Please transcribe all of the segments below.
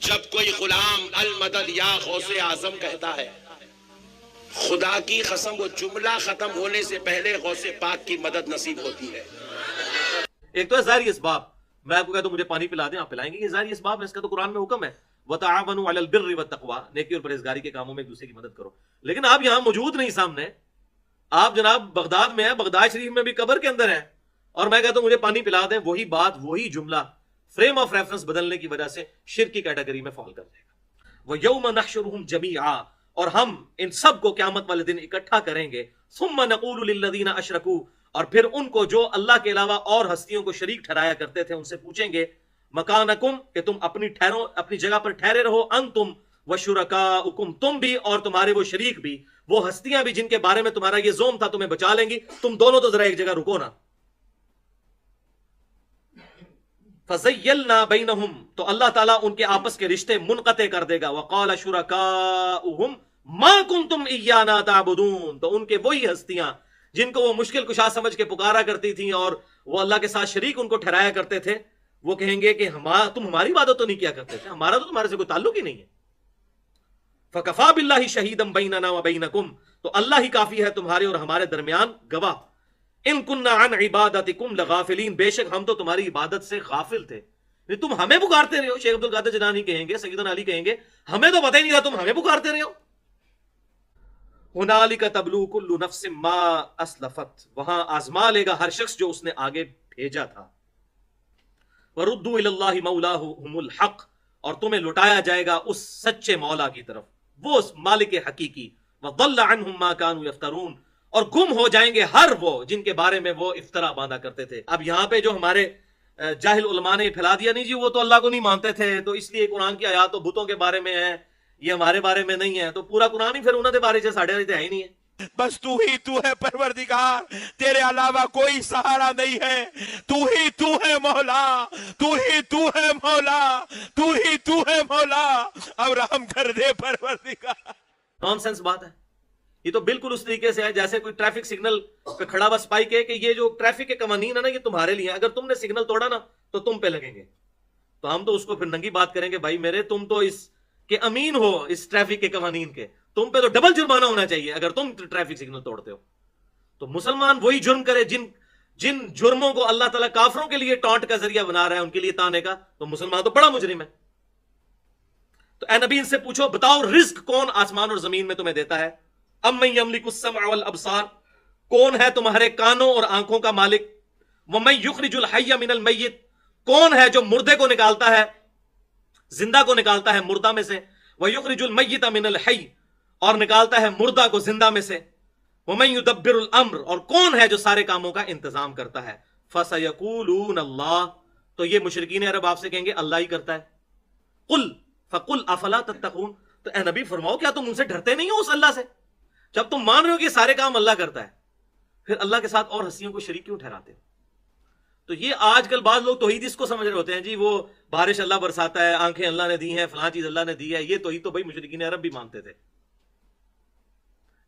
جب کوئی غلام المدد یا غوث اعظم کہتا ہے، خدا کی قسم وہ جملہ ختم ہونے سے پہلے غوث پاک کی مدد نصیب ہوتی ہے۔ ایک تو ہے ظاہری اسباب، میں آپ کو کہتا ہوں مجھے پانی پلا دیں، آپ پلائیں گے، یہ ظاہری اسباب ہے، اس کا تو قرآن میں حکم ہے وَتَعَاوَنُوا عَلَى الْبِرِّ وَالتَّقْوَىٰ، نیکی اور پرہیزگاری کے کاموں میں ایک دوسرے کی مدد کرو۔ لیکن آپ یہاں موجود نہیں سامنے، آپ جناب بغداد میں ہیں، بغداد شریف میں بھی قبر کے اندر ہیں، اور میں کہتا ہوں مجھے پانی پلا دیں، وہی بات وہی جملہ فریم آف ریفرنس بدلنے کی وجہ سے شرک کی کیٹیگری میں فال کر دے گا۔ وَيَوْمَ نَحْشُرُهُمْ جَمِيعًا، اور ہم ان سب کو قیامت والے دن اکٹھا کریں گے، ثُمَّ نَقُولُ لِلَّذِينَ أَشْرَكُوا، اور پھر ان کو جو اللہ کے علاوہ اور ہستیوں کو شریک ٹھہرایا کرتے تھے ان سے پوچھیں گے مکانکم، کہ تم اپنی جگہ پر ٹھہرے رہو، انتم وشرکاؤکم، تم بھی اور تمہارے وہ شریک بھی، وہ ہستیاں بھی جن کے بارے میں تمہارا یہ زوم تھا تمہیں بچا لیں گی، تم دونوں تو ذرا ایک جگہ رکو نا۔ فَزَيَّلْنَا بَيْنَهُمْ، تو اللہ تعالیٰ ان کے آپس کے رشتے منقطع کر دے گا۔ وَقَالَ شُرَكَاؤُهُمْ مَا كُنْتُمْ إِيَّانَا تَعْبُدُونَ، تو ان کے وہی ہستیاں جن کو وہ مشکل کشا سمجھ کے پکارا کرتی تھیں اور وہ اللہ کے ساتھ شریک ان کو ٹھہرایا کرتے تھے، وہ کہیں گے کہ تم ہماری عبادت تو نہیں کیا کرتے تھے، ہمارا تو تمہارے سے کوئی تعلق ہی نہیں ہے۔ فَكَفَى بِاللَّهِ شَهِيدًا بَيْنَنَا وَبَيْنَكُمْ، تو اللہ ہی کافی ہے تمہارے اور ہمارے درمیان گواہ۔ ان کننا عن عبادتکم لغافلین، بے شک ہم تو تمہاری عبادت سے غافل تھے، تم ہمیں پکارتے رہے ہو، شیخ عبد القادر جیلانی کہیں گے، سیدنا علی کہیں گے ہمیں تو پتہ ہی نہیں تھا، تم ہمیں پکارتے رہے ہو۔ ہنالک تبلو کل نفس ما اسلفت، وہاں آزما لے گا ہر شخص جو اس نے آگے بھیجا تھا۔ وردوا الی اللہ مولاہم الحق، اور تمہیں لٹایا جائے گا اس سچے مولا کی طرف، وہ مالک حقیقی۔ وضل عنہم ما کانوا یفترون، اور گم ہو جائیں گے ہر وہ جن کے بارے میں وہ افترا باندھا کرتے تھے۔ اب یہاں پہ جو ہمارے جاہل علماء نے پھیلا دیا، نہیں جی وہ تو اللہ کو نہیں مانتے تھے تو اس لیے قرآن کی آیات تو بتوں کے بارے میں ہے، یہ ہمارے بارے میں نہیں ہے، تو پورا قرآن ہی پھر انہوں نے بارے سے ساڑھے ہے ہی نہیں ہے۔ بس تو ہی تو ہے پروردگار، تیرے علاوہ کوئی سہارا نہیں ہے، تو ہی تو ہے مولا، تو ہی تو ہے مولا، تو ہی تو ہے مولا، اب رحم کر دے پروردگار۔ نان سینس بات ہے، یہ تو بالکل اس طریقے سے ہے جیسے کوئی ٹریفک سگنل پہ کھڑا ہوا سپاہی کہ یہ جو ٹریفک کے قوانین ہے نا یہ تمہارے لیے ہیں، اگر تم نے سگنل توڑا نا تو تم پہ لگیں گے، تو ہم تو اس کو پھر ننگی بات کریں گے، بھائی میرے تم تو اس کے امین ہو اس ٹریفک کے قوانین کے، تم پہ تو ڈبل جرمانہ ہونا چاہیے اگر تم ٹریفک سگنل توڑتے ہو۔ تو مسلمان وہی جرم کرے جن جرموں کو اللہ تعالیٰ کافروں کے لیے ٹانٹ کا ذریعہ بنا رہا ہے ان کے لیے تانے کا، تو مسلمان تو بڑا مجرم ہے۔ تو اے نبی ان سے پوچھو بتاؤ رزق کون آسمان اور زمین میں تمہیں دیتا ہے؟ امن یملک السمع والابصار، کون ہے تمہارے کانوں اور آنکھوں کا مالک؟ ومن یخرج الحی من المیت، کون ہے جو مردے کو نکالتا ہے زندہ کو نکالتا ہے مردہ میں سے؟ ویخرج المیت من الحی، اور نکالتا ہے مردہ کو زندہ میں سے۔ ومن یدبر الامر، اور کون ہے جو سارے کاموں کا انتظام کرتا ہے؟ فسیقولون اللہ، تو یہ مشرکین عرب آپ سے کہیں گے اللہ ہی کرتا ہے۔ قل فقل افلا تتقون، تو اے نبی فرماؤ کیا تم ان سے ڈرتے نہیں ہو اس اللہ سے؟ جب تم مان رہے ہو کہ سارے کام اللہ کرتا ہے، پھر اللہ کے ساتھ اور ہستیوں کو شریک کیوں ٹھہراتے ہو؟ تو یہ آج کل بعض لوگ توحید اس کو سمجھ رہے ہوتے ہیں، جی وہ بارش اللہ برساتا ہے، آنکھیں اللہ نے دی ہیں، فلاں چیز اللہ نے دی ہے، یہ توحید تو بھائی مشرکین عرب بھی مانتے تھے۔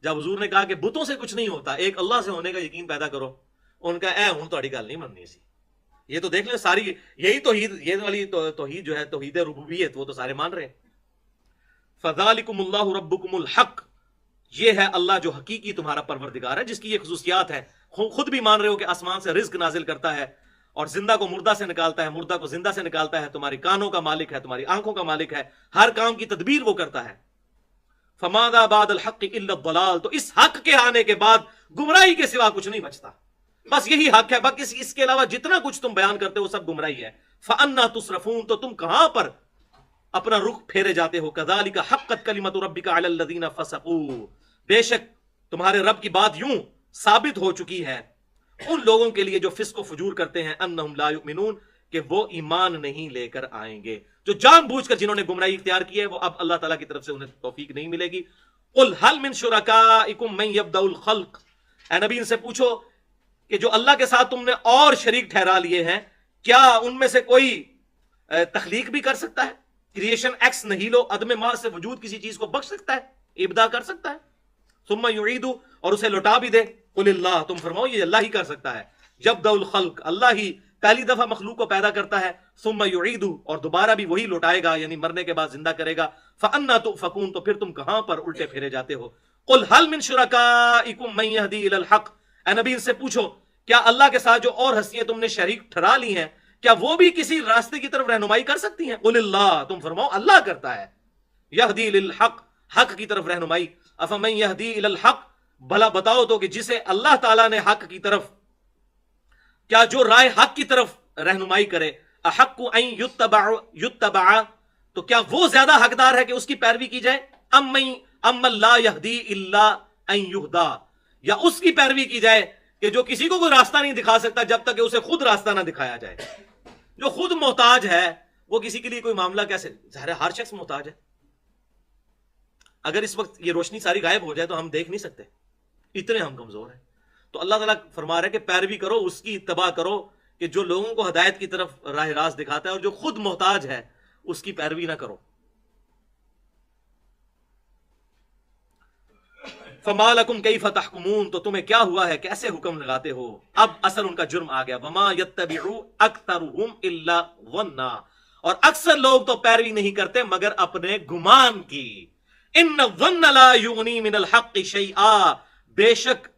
جب حضور نے کہا کہ بتوں سے کچھ نہیں ہوتا، ایک اللہ سے ہونے کا یقین پیدا کرو، ان کا اے ہوں تہاڈی گل نہیں مننی سی۔ یہ تو دیکھ لیں ساری یہی توحید، یہ والی توحید جو ہے توحید ربوبیت، وہ تو سارے مان رہے ہیں۔ فذالکم اللہ ربکم الحق، یہ ہے اللہ جو حقیقی تمہارا پروردگار ہے، جس کی یہ خصوصیات ہے، خود بھی مان رہے ہو کہ آسمان سے رزق نازل کرتا ہے اور زندہ کو مردہ سے نکالتا ہے، مردہ کو زندہ سے نکالتا ہے، تمہاری کانوں کا مالک ہے، تمہاری آنکھوں کا مالک ہے، ہر کام کی تدبیر وہ کرتا ہے۔ فماذا بعد الحق الا الضلال، تو اس حق کے آنے کے بعد گمراہی کے سوا کچھ نہیں بچتا، بس یہی حق ہے، بس اس کے علاوہ جتنا کچھ تم بیان کرتے ہو سب گمراہی ہے۔ فانا تصرفون، تو تم کہاں پر اپنا رخ پھیرے جاتے ہو؟ کذالک حقت کلمۃ ربک علی الذین فسقوا، بے شک تمہارے رب کی بات یوں ثابت ہو چکی ہے ان لوگوں کے لیے جو فسق و فجور کرتے ہیں، انہم لا یؤمنون، کہ وہ ایمان نہیں لے کر آئیں گے۔ جو جان بوجھ کر جنہوں نے گمراہی اختیار کی ہے وہ اب اللہ تعالیٰ کی طرف سے انہیں توفیق نہیں ملے گی۔ قل هل من شرکائکم من یبدأ الخلق، اے نبی ان سے پوچھو کہ جو اللہ کے ساتھ تم نے اور شریک ٹھہرا لیے ہیں، کیا ان میں سے کوئی تخلیق بھی کر سکتا ہے؟ کریشن ایکس نہیلو، عدم ما سے وجود کسی چیز کو بخش سکتا ہے، ابدا کر سکتا ہے؟ ثم یعیدو، اور اسے لوٹا بھی دے؟ قل اللہ، تم فرماؤ یہ اللہ ہی کر سکتا ہے۔ یبدأ الخلق، اللہ ہی پہلی دفعہ مخلوق کو پیدا کرتا ہے، ثم یعیدہ اور دوبارہ بھی وہی لوٹائے گا یعنی مرنے کے بعد زندہ کرے گا فأنا تؤفکون تو پھر تم کہاں پر الٹے پھیرے جاتے ہو قل هل من شرکائکم من یہدی الی الحق اے نبی ان سے پوچھو کیا اللہ کے ساتھ جو اور ہستیاں تم نے شریک ٹھہرا لی ہیں کیا وہ بھی کسی راستے کی طرف رہنمائی کر سکتی ہیں قل اللہ تم فرماؤ اللہ کرتا ہے یہدی الی الحق حق کی طرف رہنمائی افمن یہدی الی الحق بھلا بتاؤ تو کہ جسے اللہ تعالیٰ نے حق کی طرف کیا جو رائے حق کی طرف رہنمائی کرے احق ان یتبع تو کیا وہ زیادہ حقدار ہے کہ اس کی پیروی کی جائے ام لا یہدی الا ان یہدا یا اس کی پیروی کی جائے کہ جو کسی کو کوئی راستہ نہیں دکھا سکتا جب تک کہ اسے خود راستہ نہ دکھایا جائے جو خود محتاج ہے وہ کسی کے لیے کوئی معاملہ کیسے ظاہر ہے ہر شخص محتاج ہے اگر اس وقت یہ روشنی ساری غائب ہو جائے تو ہم دیکھ نہیں سکتے اتنے ہم کمزور ہیں تو اللہ تعالیٰ فرما رہا ہے کہ پیروی کرو اس کی اتباع کرو کہ جو لوگوں کو ہدایت کی طرف راہ راست دکھاتا ہے اور جو خود محتاج ہے اس کی پیروی نہ کرو فما لکم کیف تحکمون تو تمہیں کیا ہوا ہے کیسے حکم لگاتے ہو اب اصل ان کا جرم آ گیا وما یتبع اکثرهم الا ظنا اور اکثر لوگ تو پیروی نہیں کرتے مگر اپنے گمان کی ان الظن لا یغنی من الحق شیئا بے شک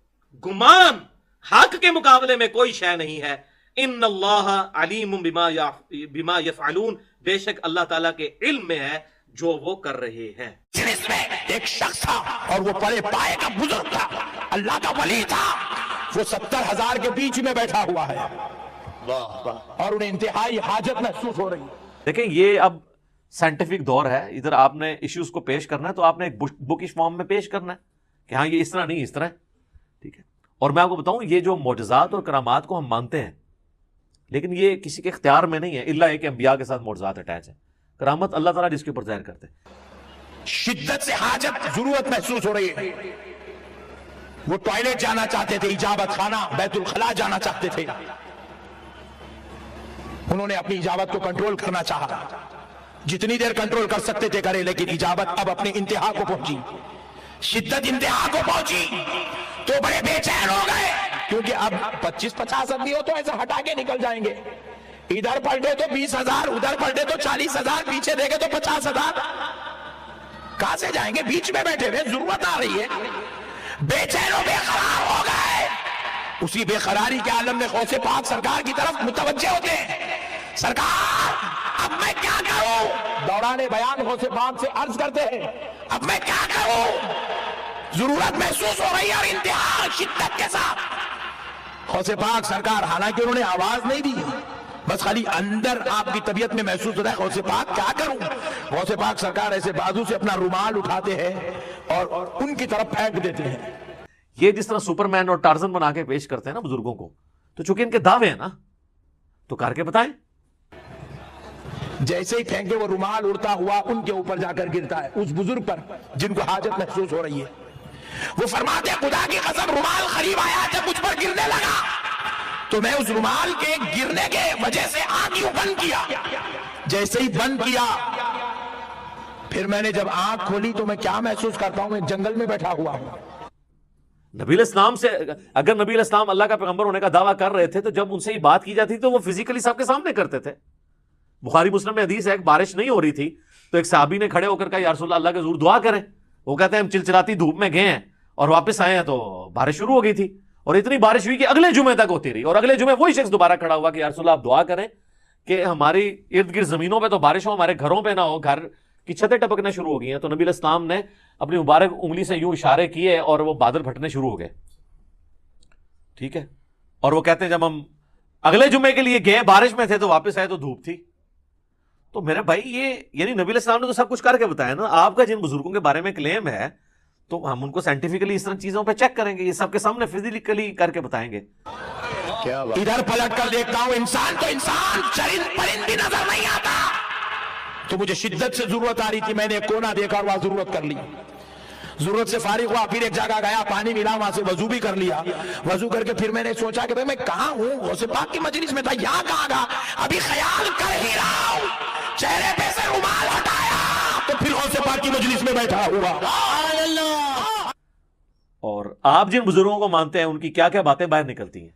گمان حق کے مقابلے میں کوئی شے نہیں ہے ان اللہ علیم بما یفعلون بے شک اللہ تعالیٰ کے علم میں ہے جو وہ کر رہے ہیں جس میں ایک شخص تھا اور وہ بڑے پائے کا بزرگ تھا اللہ کا ولی تھا وہ 70,000 کے بیچ میں بیٹھا ہوا ہے اور انہیں انتہائی حاجت محسوس ہو رہی ہے دیکھیں یہ اب سائنٹیفک دور ہے ادھر آپ نے ایشوز کو پیش کرنا ہے تو آپ نے ایک بکش فارم میں پیش کرنا ہے کہ ہاں یہ اس طرح نہیں اس طرح ٹھیک ہے اور میں آپ کو بتاؤں یہ جو معجزات اور کرامات کو ہم مانتے ہیں لیکن یہ کسی کے اختیار میں نہیں ہے الا ایک انبیاء کے ساتھ معجزات اٹیچ ہے کرامت اللہ تعالیٰ جس کے اوپر ظاہر کرتے ہیں شدت سے حاجت ضرورت محسوس ہو رہی ہے وہ ٹوائلٹ جانا چاہتے تھے اجابت خانہ بیت الخلا جانا چاہتے تھے انہوں نے اپنی اجابت کو کنٹرول کرنا چاہا جتنی دیر کنٹرول کر سکتے تھے کرے لیکن اجابت اب اپنی انتہا کو پہنچی شدت انتہا کو پہنچی تو بڑے بے چین ہو گئے کیونکہ اب 25-50 آدمی ہو تو ایسا ہٹا کے نکل جائیں گے ادھر پلٹے تو 20,000 ادھر پلٹے تو 40,000 پیچھے دیکھے تو 50,000 کہاں سے جائیں گے بیچ میں بیٹھے ہوئے ضرورت آ رہی ہے بے چین و بے قرار ہو گئے اسی بے قراری کے عالم میں غوث پاک سرکار کی طرف متوجہ ہوتے ہیں سرکار اب میں کیا کروں دوران بیان غوث پاک سے عرض کرتے ہیں اب میں کیا کروں ضرورت محسوس ہو رہی ہے اور انتہا شدت کے ساتھ غوث پاک سرکار حالانکہ انہوں نے آواز نہیں دی بس خالی اندر آپ کی طبیعت میں محسوس ہوتا ہے غوث پاک کیا کروں غوث پاک سرکار ایسے بازو سے اپنا رومال اٹھاتے ہیں اور ان کی طرف پھینک دیتے ہیں یہ جس طرح سپرمین اور ٹارزن بنا کے پیش کرتے ہیں نا بزرگوں کو تو چونکہ ان کے دعوے ہیں نا تو کر کے بتائیں جیسے ہی پھینکے وہ رومال اڑتا ہوا ان کے اوپر جا کر گرتا ہے اس بزرگ پر جن کو حاجت محسوس ہو رہی ہے وہ فرماتے ہیں خدا کی قسم رومال قریب آیا جب مجھ پر گرنے لگا تو میں اس رومال کے گرنے کے وجہ سے آنکھ یوں بند کیا جیسے ہی بند کیا پھر میں نے جب آنکھ کھولی تو میں کیا محسوس کرتا ہوں میں جنگل میں بیٹھا ہوا ہوں نبی علیہ السلام سے اگر نبی علیہ السلام اللہ کا پیغمبر ہونے کا دعویٰ کر رہے تھے تو جب ان سے ہی بات کی جاتی تو وہ فزیکلی سب کے سامنے کرتے تھے بخاری مسلم میں حدیث ہے ایک بارش نہیں ہو رہی تھی تو ایک صحابی نے کھڑے ہو کر کہا یا رسول اللہ کے حضور دعا کریں وہ کہتے ہیں ہم چلچلاتی دھوپ میں گئے ہیں اور واپس آئے ہیں تو بارش شروع ہو گئی تھی اور اتنی بارش ہوئی کہ اگلے جمعے تک ہوتی رہی اور اگلے جمعے وہی شخص دوبارہ کھڑا ہوا کہ یا رسول اللہ آپ دعا کریں کہ ہماری ارد گرد زمینوں پہ تو بارش ہو ہمارے گھروں پہ نہ ہو گھر کی چھتیں ٹپکنا شروع ہو گئی ہیں تو نبی علیہ السلام نے اپنی مبارک انگلی سے یوں اشارے کیے اور وہ بادل پھٹنے شروع ہو گئے ٹھیک ہے اور وہ کہتے ہیں جب ہم اگلے جمعے کے لیے گئے بارش میں تھے تو واپس آئے تو دھوپ تھی تو میرے بھائی یہ یعنی نبی علیہ السلام نے تو سب کچھ کر کے بتایا نا آپ کا جن بزرگوں کے بارے میں کلیم ہے تو ہم ان کو سائنٹیفکلی اس طرح چیزوں پہ چیک کریں گے یہ سب کے سامنے فزیکلی کر کے بتائیں گے ادھر پلٹ کر دیکھتا ہوں انسان تو انسان چرند پرند بھی نظر نہیں آتا تو مجھے شدت سے ضرورت آ رہی تھی میں نے ایک کونا دیکھا اور وہاں ضرورت کر لی ضرورت سے فارغ ہوا پھر ایک جگہ گیا پانی ملا وہاں سے وضو بھی کر لیا وضو کر کے پھر میں نے سوچا کہ میں کہاں ہوں غوث پاک کی مجلس میں تھا یہاں کہاں گا ابھی خیال کر ہی رہا ہوں چہرے پہ سے رومال ہٹایا تو پھر غوث پاک کی مجلس میں بیٹھا ہوا اور آپ جن بزرگوں کو مانتے ہیں ان کی کیا کیا باتیں باہر نکلتی ہیں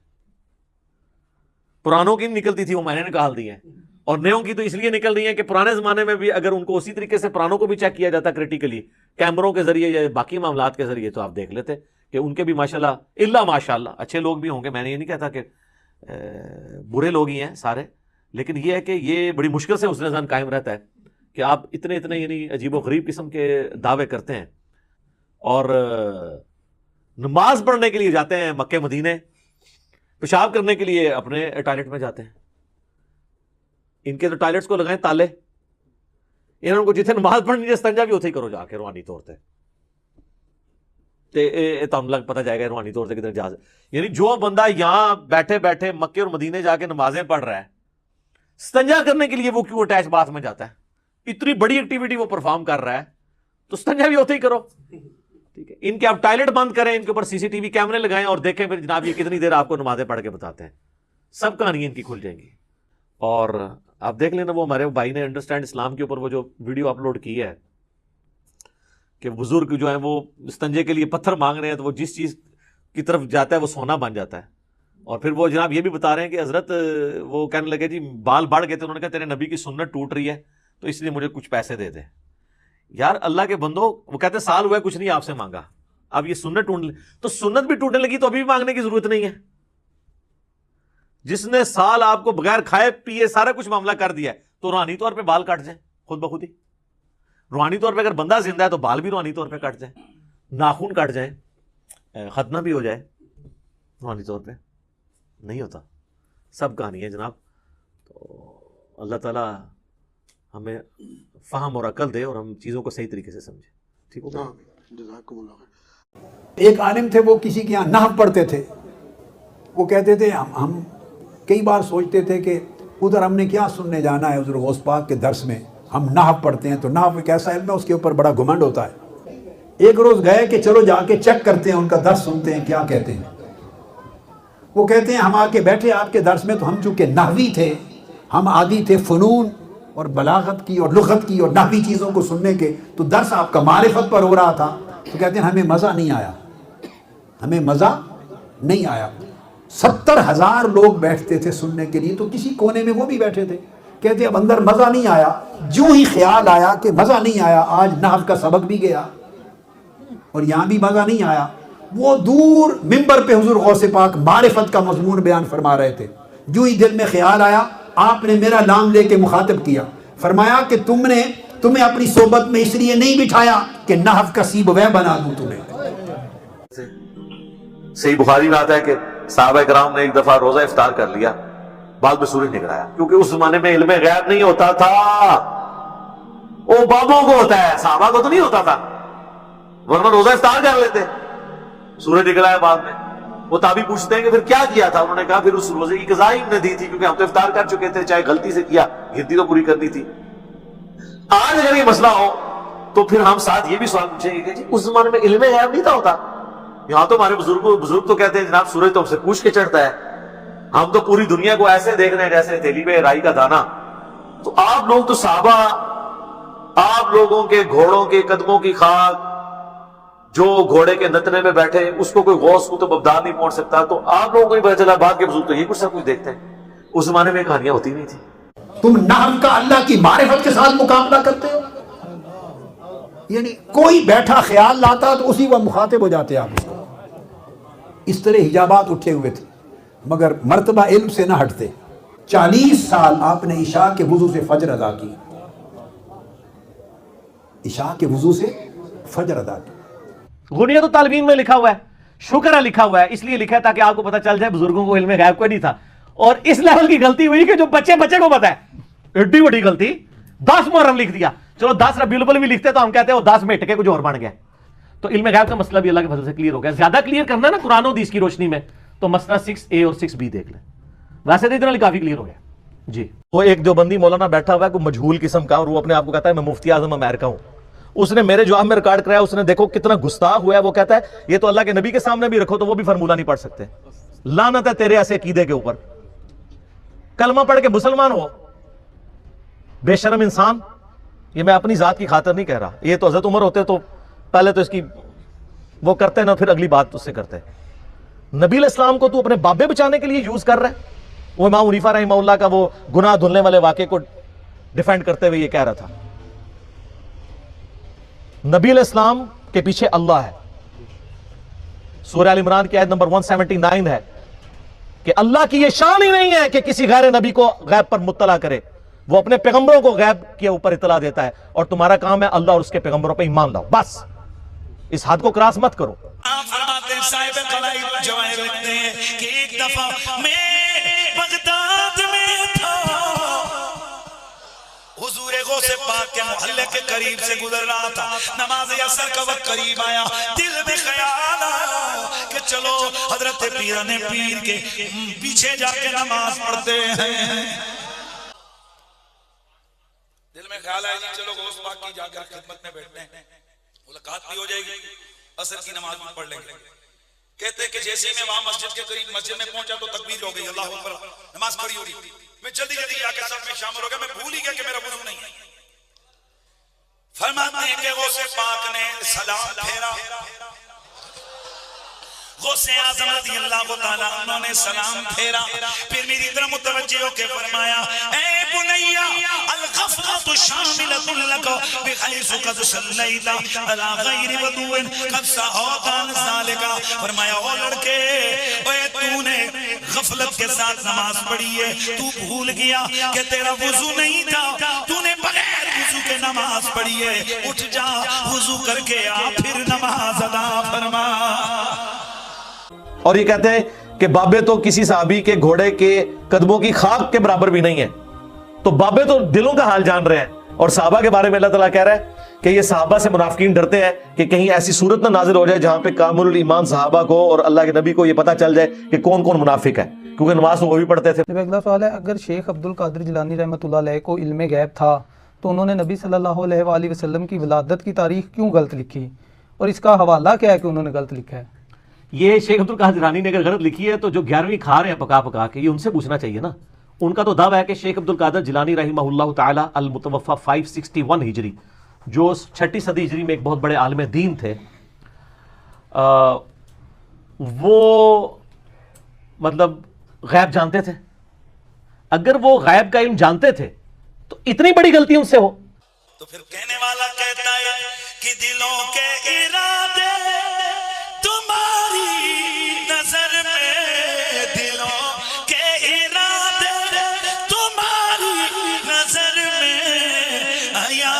پرانوں کی نکلتی تھی وہ میں نے نکال دی ہیں اور نیوں کی تو اس لیے نکل رہی ہیں کہ پرانے زمانے میں بھی اگر ان کو اسی طریقے سے پرانوں کو بھی چیک کیا جاتا کریٹیکلی کیمروں کے ذریعے یا باقی معاملات کے ذریعے تو آپ دیکھ لیتے کہ ان کے بھی ماشاءاللہ ماشاءاللہ اچھے لوگ بھی ہوں گے. میں نے یہ نہیں کہتا کہ برے لوگ ہی ہیں سارے, لیکن یہ ہے کہ یہ بڑی مشکل سے حسن ظن قائم رہتا ہے کہ آپ اتنے یعنی عجیب و غریب قسم کے دعوے کرتے ہیں اور نماز پڑھنے کے لیے جاتے ہیں مکے مدینے, پیشاب کرنے کے لیے اپنے ٹوائلٹ میں جاتے ہیں. ان کے تو ٹوائلٹس کو لگائیں تالے, انہوں کو جتنے نماز پڑھنی ہے استنجا بھی اتنے ہی کرو جا کے روحانی طور پہ پتہ جائے گا روحانی طور سے کتنے جاز. یعنی جو بندہ یہاں بیٹھے بیٹھے مکے اور مدینے جا کے نمازیں پڑھ رہا ہے, استنجا کرنے کے لیے وہ کیوں اٹیچ باتھ میں جاتا ہے؟ اتنی بڑی ایکٹیویٹی وہ پرفارم کر رہا ہے تو استنجا بھی ہوتے ہی کرو. ٹھیک ہے, ان کے آپ ٹوائلٹ بند کریں, ان کے اوپر سی ٹی وی کیمرے لگائیں اور دیکھیں پھر جناب یہ کتنی دیر آپ کو نمازیں پڑھ کے بتاتے ہیں. سب کہانیاں ان کی کھل جائیں گی. اور آپ دیکھ لینا وہ ہمارے بھائی نے انڈرسٹینڈ اسلام کے اوپر وہ جو ویڈیو اپلوڈ کی ہے کہ بزرگ جو ہیں وہ استنجے کے لیے پتھر مانگ رہے ہیں تو وہ جس چیز کی طرف جاتا ہے وہ سونا بن جاتا ہے. اور پھر وہ جناب یہ بھی بتا رہے ہیں کہ حضرت وہ کہنے لگے جی بال بڑھ گئے تھے, انہوں نے کہا تیرے نبی کی سنت ٹوٹ رہی ہے تو اس لیے مجھے کچھ پیسے دے دیں. یار اللہ کے بندو, وہ کہتے ہیں سال ہوا ہے کچھ نہیں آپ سے مانگا, اب یہ سنت ٹوٹنے تو سنت بھی ٹوٹنے لگی تو ابھی بھی مانگنے کی ضرورت نہیں ہے. جس نے سال آپ کو بغیر کھائے پیے سارا کچھ معاملہ کر دیا ہے تو روحانی طور پہ بال کٹ جائیں خود بخود ہی. روحانی طور پہ اگر بندہ زندہ ہے تو بال بھی روحانی طور پہ کٹ جائیں, ناخن کٹ جائیں, ختنہ بھی ہو جائے, روحانی طور پہ نہیں ہوتا. سب کہانی ہے جناب. تو اللہ تعالیٰ ہمیں فہم اور عقل دے اور ہم چیزوں کو صحیح طریقے سے سمجھیں. ٹھیک ہوگا. ایک عالم تھے, وہ کسی کے یہاں نحو پڑھتے تھے. وہ کہتے تھے ہم کئی بار سوچتے تھے کہ ادھر ہم نے کیا سننے جانا ہے حضور غوث پاک کے درس میں, ہم نحو پڑھتے ہیں تو نحو ایک ایسا علم ہے اس کے اوپر بڑا گھمنڈ ہوتا ہے. ایک روز گئے کہ چلو جا کے چیک کرتے ہیں, ان کا درس سنتے ہیں کیا کہتے ہیں. وہ کہتے ہیں ہم آ کے بیٹھے آپ کے درس میں تو ہم چونکہ نحوی تھے, ہم عادی تھے فنون اور بلاغت کی اور لغت کی اور نحوی چیزوں کو سننے کے, تو درس آپ کا معرفت پر ہو رہا تھا. تو کہتے ہیں ہمیں مزہ نہیں آیا, ہمیں مزہ نہیں آیا. 70,000 لوگ بیٹھتے تھے سننے کے لیے, تو کسی کونے میں وہ بھی بیٹھے تھے. کہتے اب اندر مزہ نہیں آیا, جو ہی خیال آیا کہ مزہ نہیں آیا, آج نحو کا سبق بھی گیا اور یہاں بھی مزہ نہیں آیا. وہ دور منبر پہ حضور غوث پاک معرفت کا مضمون بیان فرما رہے تھے. جو ہی دل میں خیال آیا آپ نے میرا نام لے کے مخاطب کیا, فرمایا کہ تمہیں اپنی صحبت میں اس لیے نہیں بٹھایا کہ نحو کا سیب وے بنا دوں تمہیں. صحیح بخاری میں آتا ہے کہ صحابہ کرام نے ایک دفعہ روزہ افطار کر لیا, بعد میں سورج نکل آیا, کیونکہ اس زمانے میں علم غیب نہیں ہوتا تھا, وہ بابوں کو ہوتا ہے, صحابہ کو تو نہیں ہوتا تھا, ورنہ روزہ افطار کر لیتے. سورج نکل آیا بعد میں. وہ تابعی پوچھتے ہیں کہ پھر کیا کیا تھا؟ انہوں نے کہا پھر اس روزے کی قضا ہی نے دی تھی, کیونکہ ہم تو افطار کر چکے تھے, چاہے غلطی سے کیا گنتی تو پوری کرنی تھی. آج اگر یہ مسئلہ ہو تو پھر ہم ساتھ یہ بھی سوال پوچھیں گے کہ جی اس زمانے میں علم غیب نہیں تھا ہوتا. یہاں تو ہمارے بزرگ تو کہتے ہیں جناب سورج تو ہم سے پوچھ کے چڑھتا ہے, ہم تو پوری دنیا کو ایسے دیکھ رہے ہیں جیسے تیلی پہ رائی کا دانا. تو آپ لوگ تو صحابہ, آپ لوگوں کے گھوڑوں کے قدموں کی خاک, جو گھوڑے کے نتنے میں بیٹھے اس کو کوئی غوث کو تو ببدار نہیں پہنچ سکتا, تو آپ لوگوں کو نہیں پتا چلا, بعد کے بزرگ تو یہ کچھ سب کچھ دیکھتے ہیں. اس زمانے میں کہانیاں ہوتی نہیں تھی. تم نحو کا اللہ کی معرفت کے ساتھ مقابلہ کرتے ہو. یعنی کوئی بیٹھا خیال لاتا تو اسی وقت مخاطب ہو جاتے آپ اس کو. اس طرح حجابات اٹھے ہوئے تھے مگر مرتبہ علم سے نہ ہٹتے. 40 سال آپ نے عشاء کے وضو سے فجر ادا کی, عشاء کے وضو سے فجر ادا کی. غنیت الطالبین میں لکھا ہوا ہے, شکر لکھا ہوا ہے, اس لیے لکھا ہے تاکہ آپ کو پتہ چل جائے بزرگوں کو علم غیب کوئی نہیں تھا. اور اس لیول کی غلطی ہوئی کہ جو بچے کو پتہ ہے, ایڈی بڑی غلطی. 10 محرم لکھ دیا, چلو 10 ربیع الاول بھی لکھتے تو ہم کہتے ہیں وہ 10 میں ہٹ کے کچھ اور بن گیا. تو علم غیب کا مسئلہ بھی اللہ کے فضل سے کلیئر ہو گیا. زیادہ کلیئر کرنا ہے نا قرآن و حدیث کی روشنی میں تو مسئلہ 6A اور 6B دیکھ لیں, ویسے تو اتنا کافی کلیئر ہو گیا. جی وہ ایک جو بندی مولانا بیٹھا ہوا ہے کوئی مجہول قسم کا, اور وہ اپنے آپ کو کہتا ہے میں مفتی اعظم امریکہ ہوں. اس نے میرے جواب میں ریکارڈ کرایا, اس نے دیکھو کتنا گستاخ ہوا ہے. وہ کہتا ہے یہ تو اللہ کے نبی کے سامنے بھی رکھو تو وہ بھی فارمولہ نہیں پڑھ سکتے. لعنت ہے تیرے ایسے عقیدے کے اوپر. کلمہ پڑھ کے مسلمان ہو, بے شرم انسان. یہ میں اپنی ذات کی خاطر نہیں کہہ رہا, یہ تو حضرت عمر ہوتے تو پہلے تو اس کی وہ کرتے نا, پھر اگلی بات اس سے کرتے. نبی علیہ السلام کو تو اپنے بابے بچانے کے لیے یوز کر رہا ہے. وہ امام حنیفہ رحمہ اللہ کا وہ گناہ دھلنے والے واقعے کو ڈیفینڈ کرتے ہوئے یہ کہہ رہا تھا نبی علیہ السلام کے پیچھے اللہ ہے. سورہ ال عمران کی آیت نمبر 179 ہے کہ اللہ کی یہ شان ہی نہیں ہے کہ کسی غیر نبی کو غیب پر مطلع کرے, وہ اپنے پیغمبروں کو غیب کے اوپر اطلاع دیتا ہے, اور تمہارا کام ہے اللہ اور اس کے پیغمبروں پہ ایمان لاؤ. بس اس حد کو کراس مت کرو. فرماتے ہیں صاحب قلائد جواہر لکھتے ہیں کہ ایک دفعہ میں بغداد میں تھا, حضور غوث پاک کے محلے کے قریب سے گزر رہا تھا, نماز عصر کا وقت قریب آیا, دل میں خیال آیا کہ چلو حضرت پیران پیر کے پیچھے جا کے نماز پڑھتے ہیں. دل میں خیال آیا چلو غوث پاک کی جا کر خدمت میں بیٹھتے ہیں, ملاقات بھی ہو جائے گی, عصر کی نماز بھی پڑھ لیں گے. کہتے ہیں کہ جیسے میں وہاں مسجد کے قریب مسجد میں پہنچا تو تکبیر ہو گئی, اللہ اکبر, نماز کھڑی ہو گئی. میں جلدی جلدی آ کے سب میں شامل ہو گیا, میں بھول ہی گیا کہ میرا وضو نہیں ہے. فرماتے ہیں کہ غوث پاک نے سلام پھیرا, غوث اعظم رضی اللہ تعالیٰ انہوں نے سلام پھیرا, پھر میری طرح متوجہ ہو کے فرمایا اے بنیا الغفلۃ شاملۃ لک بحیث قد صلیت علی غیر وضوء قد سہوت عن ذلک. فرمایا او لڑکے, اے تو نے غفلت کے ساتھ نماز پڑھی ہے, تو بھول گیا کہ تیرا وضو نہیں تھا, تو نے بغیر وضو کے نماز پڑھی ہے, اٹھ جا وضو کر کے آ پھر نماز ادا فرما. اور یہ کہتے ہیں کہ بابے تو کسی صحابی کے گھوڑے کے قدموں کی خاک کے برابر بھی نہیں ہے. تو بابے تو دلوں کا حال جان رہے ہیں, اور صحابہ کے بارے میں اللہ تعالیٰ کہہ رہا ہے کہ یہ صحابہ سے منافقین ڈرتے ہیں کہ کہیں ایسی صورت نہ نازل ہو جائے جہاں پہ کامل الایمان صحابہ کو اور اللہ کے نبی کو یہ پتہ چل جائے کہ کون کون منافق ہے, کیونکہ نماز وہ بھی پڑھتے تھے. اگلا سوال ہے, اگر شیخ عبد القادر جیلانی رحمۃ اللہ علیہ کو علم غیب تھا تو انہوں نے نبی صلی اللہ علیہ وآلہ وسلم کی ولادت کی تاریخ کیوں غلط لکھی, اور اس کا حوالہ کیا ہے کہ انہوں نے غلط لکھا ہے؟ یہ شیخ عبد القادر جیلانی نے اگر غلط لکھی ہے تو جو 11ویں کھا رہے ہیں پکا پکا کے, یہ ان سے پوچھنا چاہیے نا. ان کا تو دعویٰ ہے کہ شیخ عبد القادر جیلانی رحمہ اللہ تعالی المتوفى 561 ہجری, جو 6 صدی ہجری میں ایک بہت بڑے عالم دین تھے, وہ مطلب غیب جانتے تھے. اگر وہ غیب کا علم جانتے تھے تو اتنی بڑی غلطی ان سے ہو. تو پھر کہنے والا کہتا ہے کہ دلوں کے ارادے تمہاری نظر میں, دلوں کے ارادے تمہاری نظر میں, آیا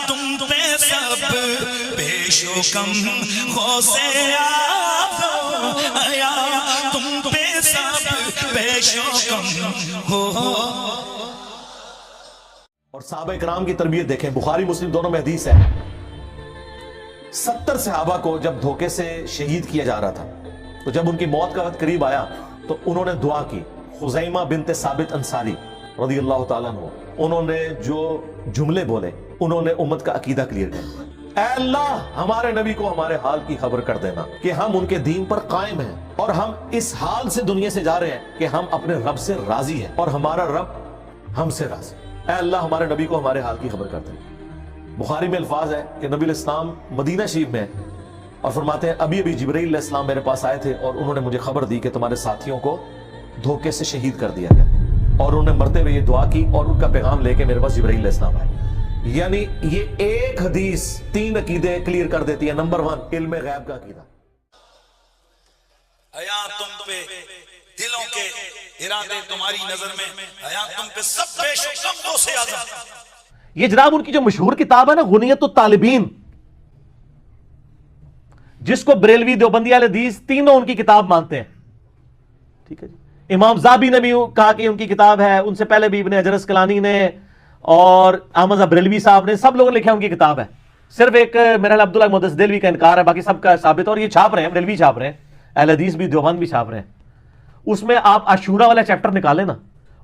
تم پہ سب پیش و کم غوث اعظم, آیا تم پہ سب پیش و کم ہو. اور صحابہ کرام کی تربیت دیکھیں, بخاری مسلم دونوں میں حدیث ہے, 70 صحابہ کو جب دھوکے سے شہید کیا جا رہا تھا تو جب ان کی موت کا وقت قریب آیا تو انہوں نے دعا کی. خزیمہ بنت ثابت انصاری رضی اللہ تعالیٰ عنہ, انہوں نے جو جملے بولے, انہوں نے امت کا عقیدہ کلیئر کیا. اے اللہ ہمارے نبی کو ہمارے حال کی خبر کر دینا کہ ہم ان کے دین پر قائم ہیں, اور ہم اس حال سے دنیا سے جا رہے ہیں کہ ہم اپنے رب سے راضی ہیں اور ہمارا رب ہم سے راضی. اے اللہ ہمارے نبی کو ہمارے حال کی خبر کر دے. بخاری میں الفاظ ہے کہ نبی علیہ السلام مدینہ شریف میں اور فرماتے ہیں ابھی جبرائیل علیہ السلام میرے پاس آئے تھے اور انہوں نے مجھے خبر دی کہ تمہارے ساتھیوں کو دھوکے سے شہید کر دیا گیا, اور انہوں نے مرتے ہوئے یہ دعا کی اور ان کا پیغام لے کے میرے پاس جبرائیل علیہ السلام آئے. یعنی یہ ایک حدیث 3 عقیدے کلیئر کر دیتی ہے. نمبر 1 علم غیب کا عقیدہ. آیا تم پہ دلوں کے ارادے تمہاری نظر میں, آیا تم پہ سب پیش و کم غوث اعظم. یہ جناب ان کی جو مشہور کتاب ہے نا غنیت الطالبین, جس کو بریلوی دیوبندی اہل حدیث تینوں ان کی کتاب مانتے ہیں. ٹھیک ہے جی. امام زابی نے بھی کہا کہ ان کی کتاب ہے, ان سے پہلے بھی ابن حجر اسقلانی نے اور احمد بریلوی صاحب نے, سب لوگوں نے لکھا ان کی کتاب ہے. صرف ایک میرا عبداللہ محدث دہلوی کا انکار ہے, باقی سب کا ثابت. اور یہ چھاپ رہے ہیں, بریلوی چھاپ رہے ہیں, اہل حدیث بھی دیوبند بھی چھاپ رہے ہیں. اس میں آپ عاشورہ والا چیپٹر نکالیں نا,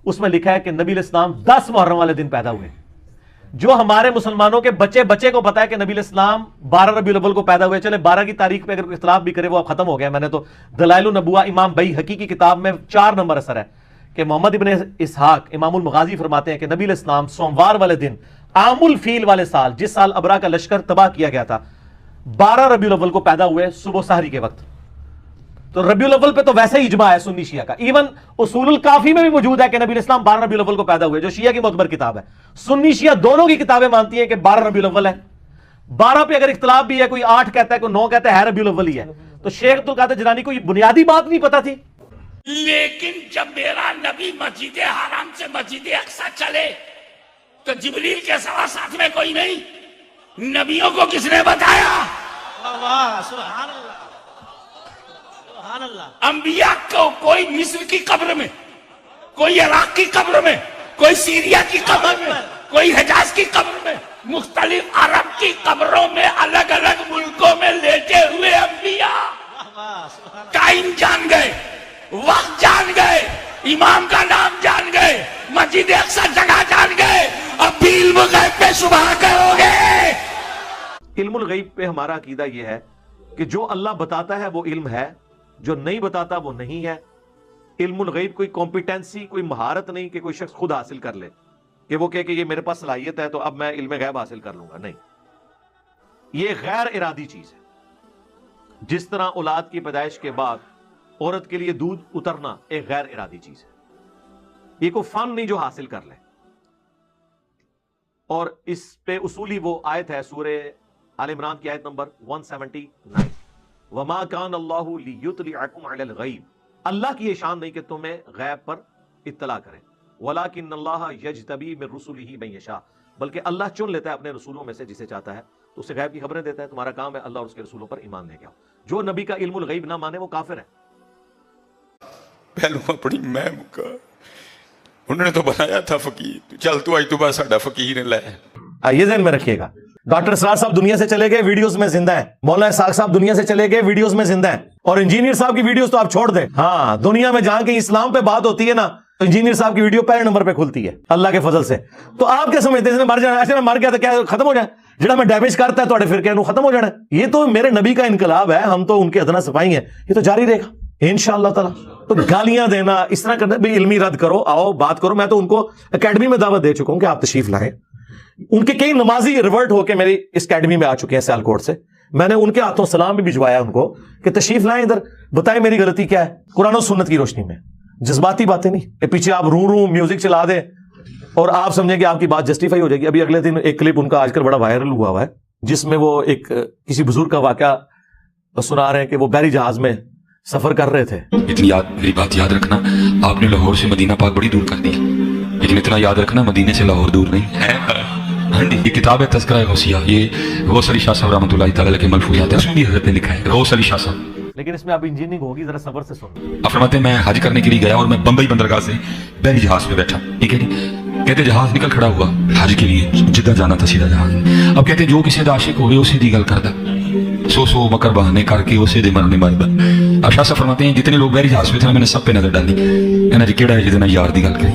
اس میں لکھا ہے کہ نبی علیہ السلام 10 محرم والے دن پیدا ہوئے. جو ہمارے مسلمانوں کے بچے کو پتا ہے کہ نبی علیہ السلام 12 ربیع الاول کو پیدا ہوئے. چلے 12 کی تاریخ پہ اگر اختلاف بھی کرے وہ اب ختم ہو گیا. میں نے تو دلائل النبوہ امام بیہقی کی کتاب میں 4 نمبر اثر ہے کہ محمد ابن اسحاق امام المغازی فرماتے ہیں کہ نبی علیہ السلام سوموار والے دن عام الفیل والے سال, جس سال ابرا کا لشکر تباہ کیا گیا تھا, 12 ربیع الاول کو پیدا ہوئے صبح سحری کے وقت. تو ربیع الاول پہ تو ویسے ہی اجماع ہے سنی شیعہ کا. ایون اصول الکافی میں بھی موجود ہے کہ نبی اسلام 12 ربیع الاول کو پیدا ہوئے, جو شیعہ کی معتبر کتاب ہے. سنی شیعہ دونوں کی کتابیں مانتی ہیں کہ 12 ربیع الاول ہے. 12 پہ اگر اختلاف بھی ہے, کوئی 8 کہتا ہے کوئی 9 کہتا ہے ربیع الاول ہی ہے. تو شیخ عبد القادر جیلانی کو یہ بنیادی بات نہیں پتا تھی. لیکن جب میرا نبی مسجد حرام سے مسجد اقصی چلے تو جبریل کے سوا ساتھ میں کوئی نہیں, نبیوں کو کس نے بتایا؟ سبحان اللہ. انبیاء کو کوئی مصر کی قبر میں, کوئی عراق کی قبر میں, کوئی سیریا کی قبر میں, کوئی حجاز کی قبر میں, مختلف عرب کی قبروں میں الگ الگ ملکوں میں لیٹے ہوئے انبیاء ٹائم جان گئے, وقت جان گئے, امام کا نام جان گئے, مسجد اقصی جگہ جان گئے. اب بھی علم غیب پہ صبح کرو گے. علم الغیب پہ ہمارا عقیدہ یہ ہے کہ جو اللہ بتاتا ہے وہ علم ہے, جو نہیں بتاتا وہ نہیں ہے. علم الغیب کوئی کمپیٹنسی, کوئی مہارت نہیں کہ کوئی شخص خود حاصل کر لے, کہ وہ کہے کہ یہ میرے پاس صلاحیت ہے تو اب میں علم غیب حاصل کر لوں گا. نہیں, یہ غیر ارادی چیز ہے. جس طرح اولاد کی پیدائش کے بعد عورت کے لیے دودھ اترنا ایک غیر ارادی چیز ہے, یہ کوئی فن نہیں جو حاصل کر لے. اور اس پہ اصولی وہ آیت ہے سورہ آل عمران کی آیت نمبر 179, وما کان اللہ لیطلعکم علی الغیب, اللہ کی یہ شان نہیں کہ تمہیں غیب پر اطلاع کرے. ولکن اللہ یجتبی من رسلہ من یشاء, بلکہ اللہ چن لیتا ہے اپنے رسولوں میں سے جسے چاہتا ہے, تو اسے غیب کی خبریں دیتا ہے. تمہارا کام ہے اللہ اور اس کے رسولوں پر ایمان لے کے آؤ. جو نبی کا علم الغیب نہ مانے وہ کافر ہے. پہلو اپنی میں مکا, انہوں نے تو بنایا تھا فقیر, چل تو آج تو بس ساڈا فقیر لے. یہ ذہن میں رکھیے گا. ڈاکٹر اسرار صاحب دنیا سے چلے گئے, ویڈیوز میں زندہ ہیں. مولانا اسحاق صاحب دنیا سے چلے گئے, ویڈیوز میں زندہ ہیں. اور انجینئر صاحب کی ویڈیوز تو آپ چھوڑ دیں. ہاں, دنیا میں جہاں کہیں اسلام پہ بات ہوتی ہے نا, تو انجینئر صاحب کی ویڈیو پہلے نمبر پہ کھلتی ہے اللہ کے فضل سے. تو آپ کیا سمجھتے ہیں مر جانا, ایسے مر گیا تو کیا ختم ہو جائے؟ جڑا میں ڈیمیج کرتا ہے تو فرقے نو ختم ہو جانا. یہ تو میرے نبی کا انقلاب ہے, ہم تو ان کے ادنا صفائی ہیں, یہ تو جاری رہے گا انشاءاللہ تعالی. تو گالیاں دینا اس طرح کرنا بھی, علمی رد کرو, آؤ بات کرو. میں تو ان کو اکیڈمی میں دعوت دے چکا ہوں کہ آپ تشریف لائیں. ان کے کئی نمازی ریورٹ ہو کے میری اس اکیڈمی میں آ چکے ہیں سیالکوٹ سے. میں نے ان کے ہاتھوں سلام بھی بھجوایا ان کو کہ تشریف لائیں ادھر, بتائیں میری غلطی کیا ہے قرآن و سنت کی روشنی میں. جذباتی باتیں نہیں کہ پیچھے آپ رو میوزک چلا دیں اور آپ سمجھیں کہ آپ کی بات جسٹیفائی ہو جائے گی. ابھی اگلے دن ایک کلپ ان کا آج کل بڑا وائرل ہوا ہے, جس میں وہ ایک کسی بزرگ کا واقعہ سنا رہے ہیں کہ وہ بحری جہاز میں سفر کر رہے تھے. میری بات یاد رکھنا, آپ نے لاہور سے مدینہ پاک بڑی دور کر دی, لیکن اتنا یاد رکھنا مدینے سے لاہور دور نہیں ہے. یہ کتاب ہے تذکرہ غوثیہ, یہ غوث علی شاہ صاحب رحمۃ اللہ تعالی علیہ کے ملفوظات ہیں, اس میں بھی حضرت نے لکھا ہے غوث علی شاہ صاحب. لیکن اس میں اب انجینئرنگ ہوگی, ذرا صبر سے سن. آپ فرماتے ہیں میں حج کرنے کے لیے گیا اور میں بمبئی بندرگاہ سے بحری جہاز پہ بیٹھا, ٹھیک ہے جی. کہتے جہاز نکل کھڑا ہوا حج کے لیے, جدہ جانا تھا سیدھا جہاز. اب کہتے جو کسی دا عاشق ہوئے اسی دی گل کردا, سو مکر بہانے کر کے اسے دے مرنے مردا. اب شاہ صاحب فرماتے ہیں جتنے لوگ بحری جہاز پہ تھے میں نے سب پہ نظر ڈالی, کہنا جی کیڑا ہے جدنا یار دی گل کری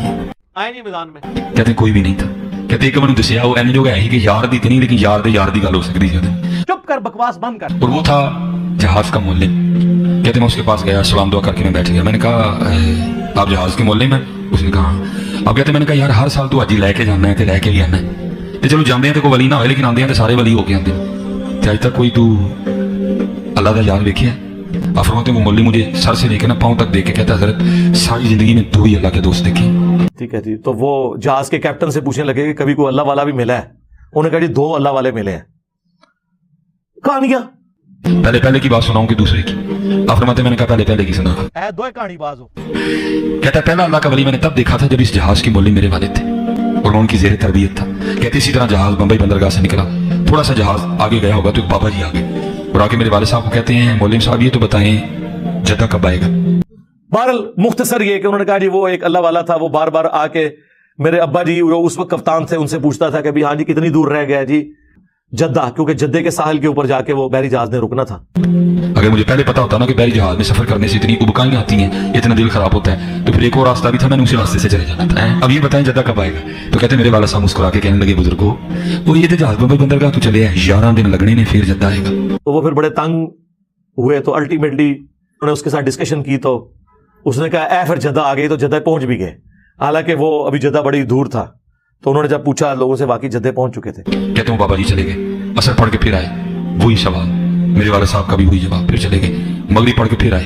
آئے نہیں میدان میں. کہتے ہیں کوئی بھی نہیں تھا. کہتے ایک میں دسیا وہ جو ہے کہ یار دی نہیں, لیکن یار دی گل ہو سکتی تھی. چپ کر, بکواس بند کر. اور وہ تھا جہاز کا مولے. کہتے میں اس کے پاس گیا, سلام دعا کر کے میں بیٹھ گیا. میں نے کہا آپ جہاز کے مولے میں؟ اس نے کہا. اب کہتے میں نے کہا یار ہر سال تو حج لے کے جانا ہے تے لے کے بھی آنا ہے, تے چلو جاندے ہیں تے کوئی ولی نہ ہوئے, لیکن آندے ہیں تے سارے ولی ہو کے آندے ہیں. تے اج تک کوئی تو اللہ دا یار ویکھیا ہے؟ آپ فرماتے ہیں وہ مولوی مجھے سر سے لے کے نا پاؤں تک دیکھ کے کہتا حضرت ساری زندگی میں 2 ہی اللہ کے دوست دیکھے. ٹھیک ہے جی. تو وہ جہاز کے کیپٹن سے پوچھنے لگے کہ کبھی کوئی اللہ والا بھی ملا ہے؟ انہوں نے کہا جی 2 اللہ والے ملے ہیں. کہانیاں پہلے کی بات سناؤں کہ دوسرے کی؟ آپ فرماتے ہیں میں نے کہا پہلے کی سنا. اے دو کہانی باز ہو. کہتا ہے پہلا اللہ کا ولی میں نے تب دیکھا تھا جب اس جہاز کی مولوی میرے والد تھے اور ان کی زیر تربیت تھا. کہتے اسی طرح جہاز بمبئی بندرگاہ سے نکلا, تھوڑا سا جہاز آگے گیا ہوگا تو ایک بابا جی آگے اور آگے میرے والد صاحب کو کہتے ہیں مولوی صاحب یہ تو بتائیں جدہ کب آئے گا. بہرحال مختصر یہ کہ انہوں نے کہا جی وہ ایک اللہ والا تھا, وہ بار بار آ کے میرے ابا جی اس وقت کپتان تھے ان سے پوچھتا تھا کہ ہاں جی کتنی دور رہ گیا جی جدہ, کیونکہ جدے کے ساحل کے اوپر جا کے وہ بحری جہاز نے رکنا تھا. اگر مجھے پہلے پتا ہوتا نا کہ بحری جہاز میں سفر کرنے سے اتنی ابکائیں آتی ہیں, اتنا دل خراب ہوتا ہے, تو پھر ایک اور راستہ بھی تھا, میں نے اسی راستے سے چلے جانا تھا. اب یہ بتائیں جدہ کب آئے گا؟ تو کہتے میرے والا صاحب مسکرا کے کہنے لگے بزرگو وہ یہ جہاز بمبئی بندرگاہ تو چلے ہیں 11 دن لگنے نے, پھر جدہ آئے گا. تو وہ پھر بڑے تنگ ہوئے, تو الٹیمیٹلی انہوں نے اس کے ساتھ ڈسکشن کی, تو اس نے کہا اے پھر جدہ آ گئی, تو جدہ پہنچ بھی گئے. حالانکہ وہ ابھی جدہ بڑی دور تھا. تو انہوں نے جب پوچھا لوگوں سے, واقعی جدے پہنچ چکے تھے. کہتے ہوں بابا جی چلے گئے, اثر پڑھ کے پھر آئے, وہی سوال میرے والد صاحب کا بھی وہی جواب, پھر چلے گئے. مغرب پڑھ کے پھر آئے,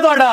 ਤੁਹਾਡਾ।